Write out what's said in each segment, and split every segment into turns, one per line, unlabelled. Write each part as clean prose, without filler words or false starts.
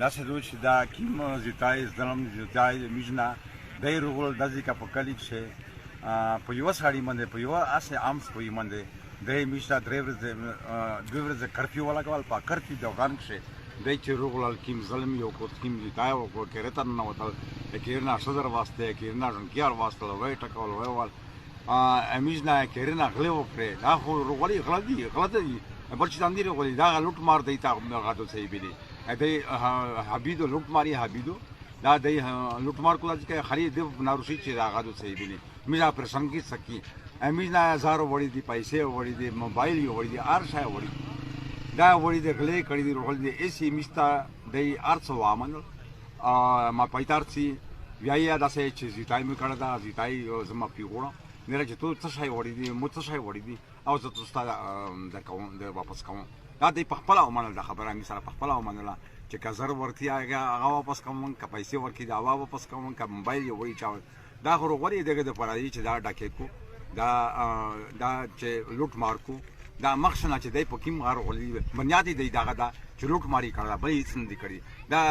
داسې دوی چې دا کیم زیتای ظلم زیتای میژنه دی رغول داسې کا په کلي کښې په یوه سړي باندې په یوه هسې عام سپوی باندې دی میژنه دوه ورځې کرفیو ولګول په کرفیو دوران کښې دی چې رغولل کیم ظلم یې وکړ کیم زیتای وکړ کیرې ته ننوتل د کیرې نه ښځه راواستې کیرې نه ژڼکي راواستل ویې ټکول ویې ویل میژنه کیرې نه غلې وکړې دا خو رغولې غلطه دي بل چې دام دي رغولې دا لوټ مار دی ته غاټو صحیح بلی دی حبیدو لوټ ماری حبیدو دا دی لوټ مار کولا چې خري دی ناروشي چې دا غاټو صحیح بلی میژه پرسنګ کی سکی میژنه هزارو وړي دي پیسې وړي دي موبایل یې وړي دي هر شی وړي دا وړي دي غلې کړي دي رغولې دي ایسي میستا دی ارڅ وامنل ما پایتارڅي ویایا داسې چې زیتای مې کړه دا زیتای زما پیغوړه میرا چې تو څه شی وړي دي مو څه شی وړي دي او زه تاسو ته درکوم د واپس کوم دا دی په خپله ومنل دا خبره مې سره په خپله ومنله چې که زر ورکړي هغه واپس کوم که پیسې ورکړي دا هغه واپس کوم که موبایل یې وړي چا دا خو رغول یې دغه دپاره دی چې دا ډاکې کو دا چې لوټ مار کو دا مخکې نه چې دی په کیم رغولي بنیاد یې دی دغه دا چې لوټ ماري کړی ده بل هېڅ نه دي کړي دا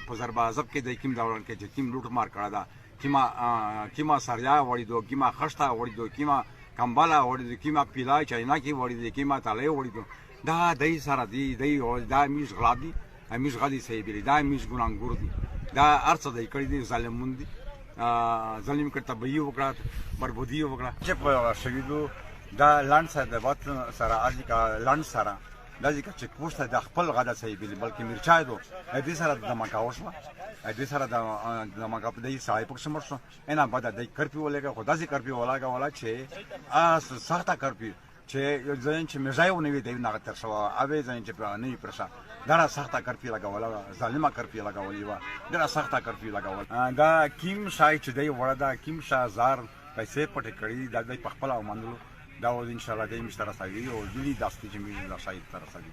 په ضرب عذب کې دی کیم دوران کې چې کیم لوټ مار کړی ده کیما سریا وړي دو کیما خشته وړي دو کیما کمباله وړي دو کیما پیلا چایناکي وړي دو کیما تالی وړي دو دا دای سره دی دا میش غلا دي میش غدي صحیح بلی دا میش ګناګور دي دا ارڅ دی کړي دي ظالمون دي ظلم کړه تبعی وکړه بربودي وکړه چې په شهیدو دا لاند سره د وطن سره اځي کا لاند سره دا ځکه چې پوسټه د خپل غدا صحیح بلی بلکې مرچای دو دې سره د مکاوش دې سره د مکا په دې سای پکښ مرشو انا بعد د کرپیو ولګه خو داسې کرپیو ولا چې سخته کرپیو چې ځین چې مزایو نه وي دی نه تر شو اوی ځین چې نه وي پرشا دا سخته کرپیو لګولا ظالمه کرپیو لګولې و دا سخته کرپیو لګول دا کیم شای چې دی وړه دا کیم شازار پیسې پټ کړی دا د خپل او منلو دا و ان شاء الله دې مشترک ساوي او دې داستې چې موږ لا شاید تر ساوي